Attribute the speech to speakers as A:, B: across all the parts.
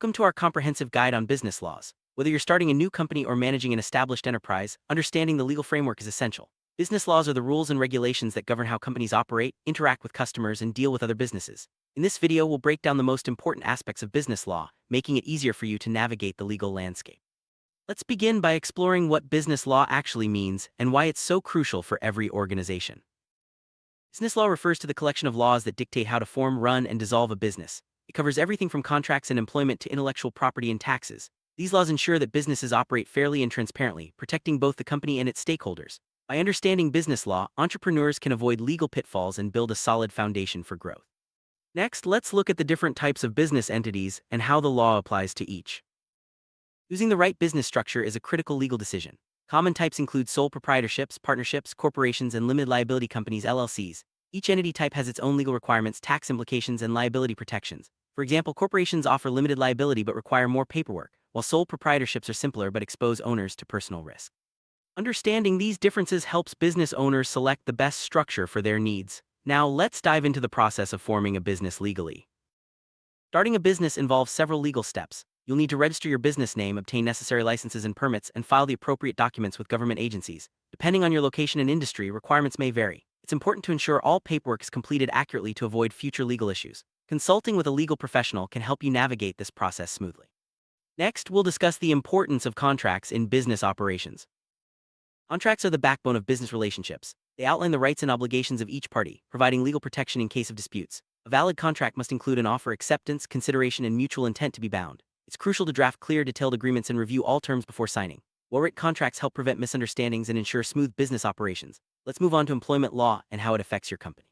A: Welcome to our comprehensive guide on business laws. Whether you're starting a new company or managing an established enterprise, understanding the legal framework is essential. Business laws are the rules and regulations that govern how companies operate, interact with customers, and deal with other businesses. In this video, we'll break down the most important aspects of business law, making it easier for you to navigate the legal landscape. Let's begin by exploring what business law actually means and why it's so crucial for every organization. Business law refers to the collection of laws that dictate how to form, run, and dissolve a business. It covers everything from contracts and employment to intellectual property and taxes. These laws ensure that businesses operate fairly and transparently, protecting both the company and its stakeholders. By understanding business law, entrepreneurs can avoid legal pitfalls and build a solid foundation for growth. Next, let's look at the different types of business entities and how the law applies to each. Choosing the right business structure is a critical legal decision. Common types include sole proprietorships, partnerships, corporations, and limited liability companies (LLCs). Each entity type has its own legal requirements, tax implications, and liability protections. For example, corporations offer limited liability but require more paperwork, while sole proprietorships are simpler but expose owners to personal risk. Understanding these differences helps business owners select the best structure for their needs. Now, let's dive into the process of forming a business legally. Starting a business involves several legal steps. You'll need to register your business name, obtain necessary licenses and permits, and file the appropriate documents with government agencies. Depending on your location and industry, requirements may vary. It's important to ensure all paperwork is completed accurately to avoid future legal issues. Consulting with a legal professional can help you navigate this process smoothly. Next, we'll discuss the importance of contracts in business operations. Contracts are the backbone of business relationships. They outline the rights and obligations of each party, providing legal protection in case of disputes. A valid contract must include an offer, acceptance, consideration, and mutual intent to be bound. It's crucial to draft clear, detailed agreements and review all terms before signing. Well-written contracts help prevent misunderstandings and ensure smooth business operations. Let's move on to employment law and how it affects your company.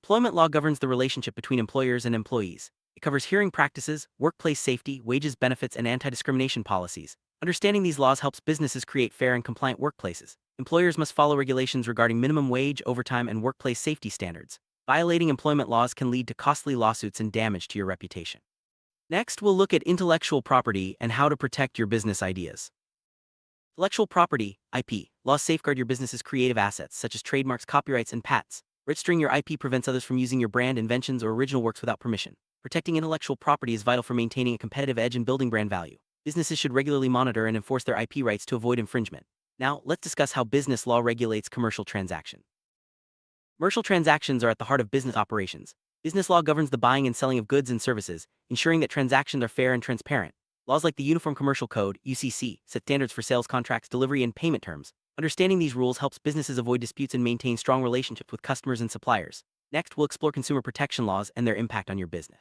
A: Employment law governs the relationship between employers and employees. It covers hiring practices, workplace safety, wages, benefits, and anti-discrimination policies. Understanding these laws helps businesses create fair and compliant workplaces. Employers must follow regulations regarding minimum wage, overtime, and workplace safety standards. Violating employment laws can lead to costly lawsuits and damage to your reputation. Next, we'll look at intellectual property and how to protect your business ideas. Intellectual property, IP, laws safeguard your business's creative assets, such as trademarks, copyrights, and patents. Registering your IP prevents others from using your brand, inventions, or original works without permission. Protecting intellectual property is vital for maintaining a competitive edge and building brand value. Businesses should regularly monitor and enforce their IP rights to avoid infringement. Now, let's discuss how business law regulates commercial transactions. Commercial transactions are at the heart of business operations. Business law governs the buying and selling of goods and services, ensuring that transactions are fair and transparent. Laws like the Uniform Commercial Code (UCC) set standards for sales contracts, delivery, and payment terms. Understanding these rules helps businesses avoid disputes and maintain strong relationships with customers and suppliers. Next, we'll explore consumer protection laws and their impact on your business.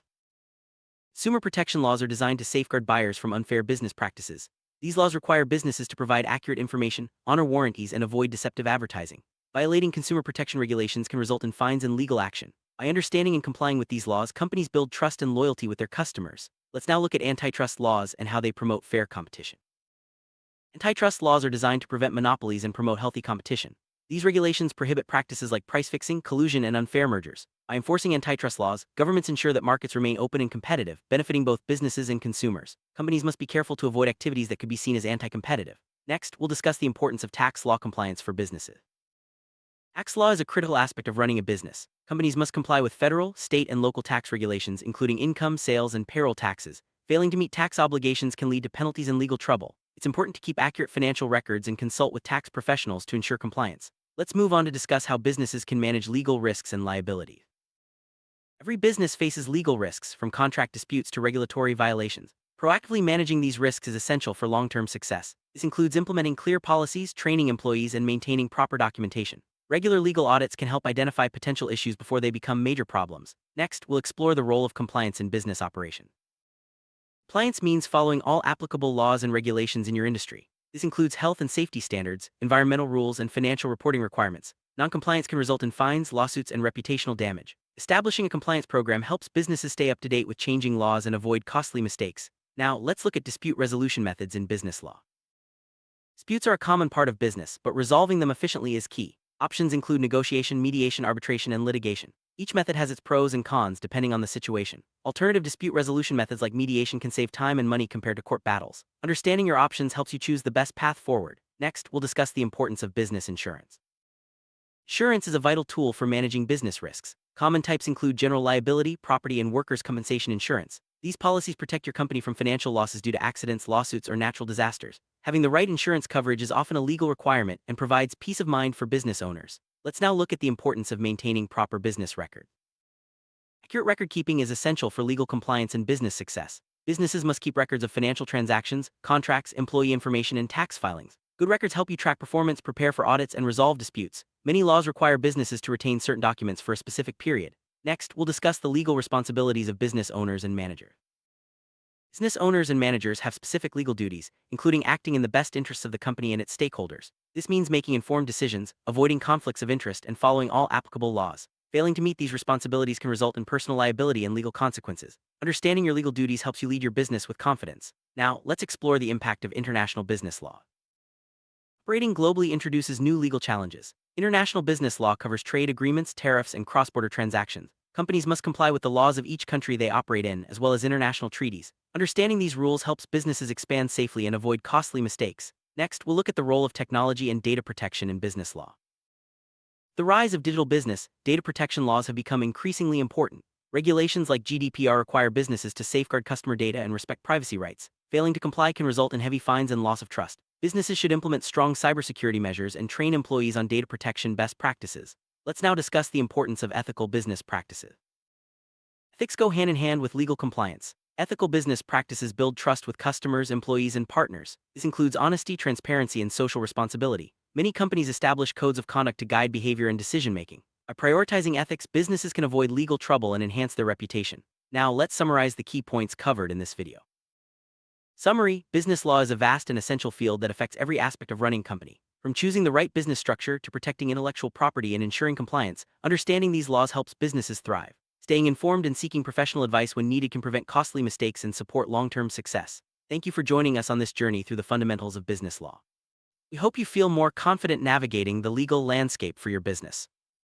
A: Consumer protection laws are designed to safeguard buyers from unfair business practices. These laws require businesses to provide accurate information, honor warranties, and avoid deceptive advertising. Violating consumer protection regulations can result in fines and legal action. By understanding and complying with these laws, companies build trust and loyalty with their customers. Let's now look at antitrust laws and how they promote fair competition. Antitrust laws are designed to prevent monopolies and promote healthy competition. These regulations prohibit practices like price fixing, collusion, and unfair mergers. By enforcing antitrust laws, governments ensure that markets remain open and competitive, benefiting both businesses and consumers. Companies must be careful to avoid activities that could be seen as anti-competitive. Next, we'll discuss the importance of tax law compliance for businesses. Tax law is a critical aspect of running a business. Companies must comply with federal, state, and local tax regulations, including income, sales, and payroll taxes. Failing to meet tax obligations can lead to penalties and legal trouble. It's important to keep accurate financial records and consult with tax professionals to ensure compliance. Let's move on to discuss how businesses can manage legal risks and liabilities. Every business faces legal risks, from contract disputes to regulatory violations. Proactively managing these risks is essential for long-term success. This includes implementing clear policies, training employees, and maintaining proper documentation. Regular legal audits can help identify potential issues before they become major problems. Next, we'll explore the role of compliance in business operation. Compliance means following all applicable laws and regulations in your industry. This includes health and safety standards, environmental rules, and financial reporting requirements. Noncompliance can result in fines, lawsuits, and reputational damage. Establishing a compliance program helps businesses stay up to date with changing laws and avoid costly mistakes. Now, let's look at dispute resolution methods in business law. Disputes are a common part of business, but resolving them efficiently is key. Options include negotiation, mediation, arbitration, and litigation. Each method has its pros and cons depending on the situation. Alternative dispute resolution methods like mediation can save time and money compared to court battles. Understanding your options helps you choose the best path forward. Next, we'll discuss the importance of business insurance. Insurance is a vital tool for managing business risks. Common types include general liability, property, and workers' compensation insurance. These policies protect your company from financial losses due to accidents, lawsuits, or natural disasters. Having the right insurance coverage is often a legal requirement and provides peace of mind for business owners. Let's now look at the importance of maintaining proper business record. Accurate record keeping is essential for legal compliance and business success. Businesses must keep records of financial transactions, contracts, employee information, and tax filings. Good records help you track performance, prepare for audits, and resolve disputes. Many laws require businesses to retain certain documents for a specific period. Next, we'll discuss the legal responsibilities of business owners and managers. Business owners and managers have specific legal duties, including acting in the best interests of the company and its stakeholders. This means making informed decisions, avoiding conflicts of interest, and following all applicable laws. Failing to meet these responsibilities can result in personal liability and legal consequences. Understanding your legal duties helps you lead your business with confidence. Now, let's explore the impact of international business law. Operating globally introduces new legal challenges. International business law covers trade agreements, tariffs, and cross-border transactions. Companies must comply with the laws of each country they operate in, as well as international treaties. Understanding these rules helps businesses expand safely and avoid costly mistakes. Next, we'll look at the role of technology and data protection in business law. The rise of digital business, data protection laws have become increasingly important. Regulations like GDPR require businesses to safeguard customer data and respect privacy rights. Failing to comply can result in heavy fines and loss of trust. Businesses should implement strong cybersecurity measures and train employees on data protection best practices. Let's now discuss the importance of ethical business practices. Ethics go hand in hand with legal compliance. Ethical business practices build trust with customers, employees, and partners. This includes honesty, transparency, and social responsibility. Many companies establish codes of conduct to guide behavior and decision-making. By prioritizing ethics, businesses can avoid legal trouble and enhance their reputation. Now, let's summarize the key points covered in this video. Summary: business law is a vast and essential field that affects every aspect of running a company. From choosing the right business structure to protecting intellectual property and ensuring compliance, understanding these laws helps businesses thrive. Staying informed and seeking professional advice when needed can prevent costly mistakes and support long-term success. Thank you for joining us on this journey through the fundamentals of business law. We hope you feel more confident navigating the legal landscape for your business.